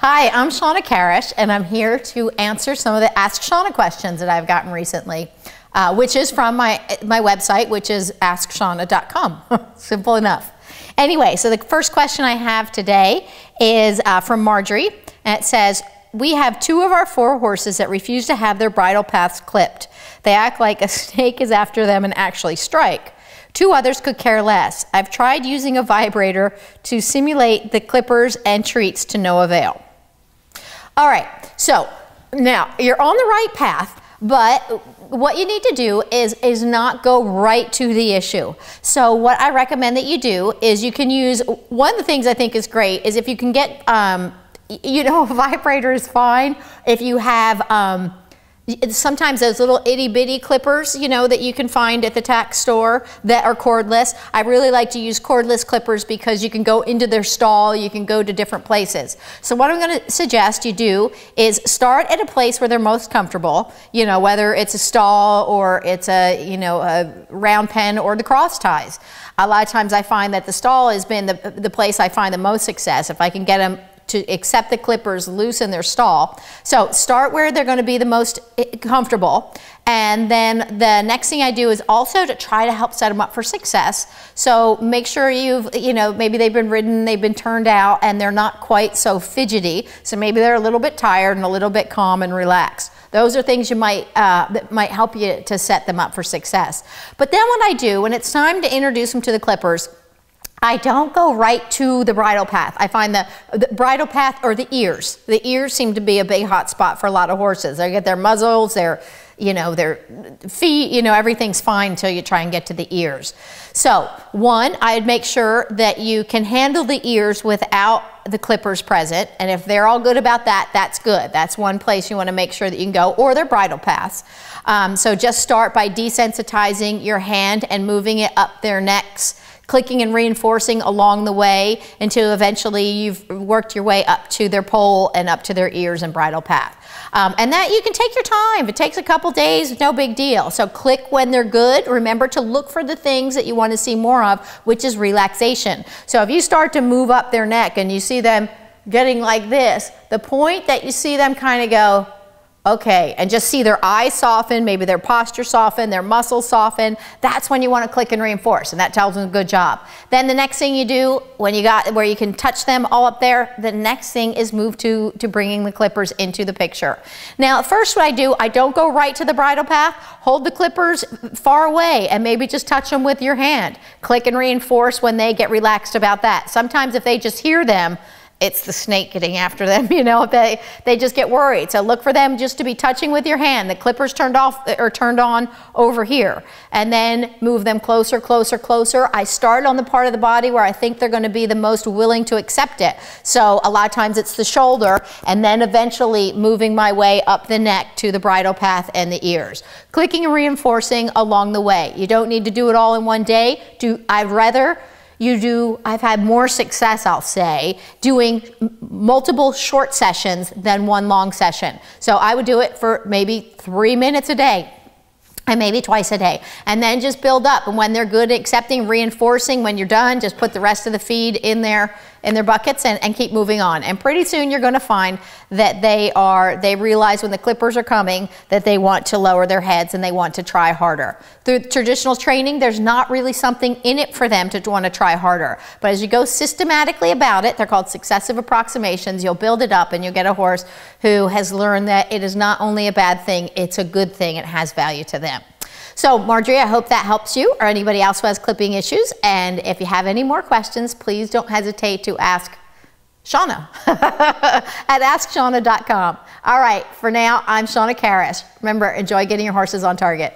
Hi, I'm Shauna Karish, and I'm here to answer some of the Ask Shauna questions that I've gotten recently, which is from my website, which is askshauna.com. Simple enough. Anyway, so the first question I have today is from Marjorie, and it says, we have 2 of our 4 horses that refuse to have their bridle paths clipped. They act like a snake is after them and actually strike. 2 others could care less. I've tried using a vibrator to simulate the clippers and treats to no avail. All right, so now you're on the right path, but what you need to do is not go right to the issue. So what I recommend that you do is you can use, one of the things I think is great is if you can get, you know, a vibrator is fine. If you have, sometimes those little itty bitty clippers, you know, that you can find at the tack store that are cordless. I really like to use cordless clippers because you can go into their stall, you can go to different places. So what I'm going to suggest you do is start at a place where they're most comfortable, you know, whether it's a stall or it's a, you know, a round pen or the cross ties. A lot of times I find that the stall has been the place I find the most success if I can get them to accept the clippers loose in their stall. So start where they're going to be the most comfortable, and then the next thing I do is also to try to help set them up for success. So make sure you know, maybe they've been ridden, they've been turned out, and they're not quite so fidgety. So maybe they're a little bit tired and a little bit calm and relaxed. Those are things you might that might help you to set them up for success. But then what I do when it's time to introduce them to the clippers, I don't go right to the bridle path. I find the bridle path or the ears. The ears seem to be a big hot spot for a lot of horses. They get their muzzles, their, you know, their feet, you know, everything's fine until you try and get to the ears. So one, I'd make sure that you can handle the ears without the clippers present. And if they're all good about that, that's good. That's one place you want to make sure that you can go, or their bridle paths. So just start by desensitizing your hand and moving it up their necks, clicking and reinforcing along the way until eventually you've worked your way up to their pole and up to their ears and bridle path. And that you can take your time. It takes a couple days, no big deal. So click when they're good. Remember to look for the things that you want to see more of, which is relaxation. So if you start to move up their neck and you see them getting like this, the point that you see them kind of go, okay, and just see their eyes soften, maybe their posture soften, their muscles soften, that's when you want to click and reinforce, and that tells them good job. Then the next thing you do, when you got where you can touch them all up there, the next thing is move to bringing the clippers into the picture. Now, first what I do, I don't go right to the bridle path, hold the clippers far away and maybe just touch them with your hand. Click and reinforce when they get relaxed about that. Sometimes if they just hear them, it's the snake getting after them, you know, they just get worried. So look for them just to be touching with your hand. The clippers turned off or turned on over here, and then move them closer, closer, closer. I start on the part of the body where I think they're going to be the most willing to accept it. So a lot of times it's the shoulder, and then eventually moving my way up the neck to the bridle path and the ears. Clicking and reinforcing along the way. You don't need to do it all in one day. I've had more success, I'll say, doing multiple short sessions than one long session. So I would do it for maybe 3 minutes a day, and maybe twice a day, and then just build up. And when they're good at accepting, reinforcing, when you're done, just put the rest of the feed in their buckets and keep moving on. And pretty soon you're going to find that they realize when the clippers are coming that they want to lower their heads and they want to try harder. Through traditional training, there's not really something in it for them to want to try harder. But as you go systematically about it, they're called successive approximations, you'll build it up and you'll get a horse who has learned that it is not only a bad thing, it's a good thing, it has value to them. So Marjorie, I hope that helps you or anybody else who has clipping issues. And if you have any more questions, please don't hesitate to ask Shauna at askshauna.com. All right, for now, I'm Shauna Karish. Remember, enjoy getting your horses on target.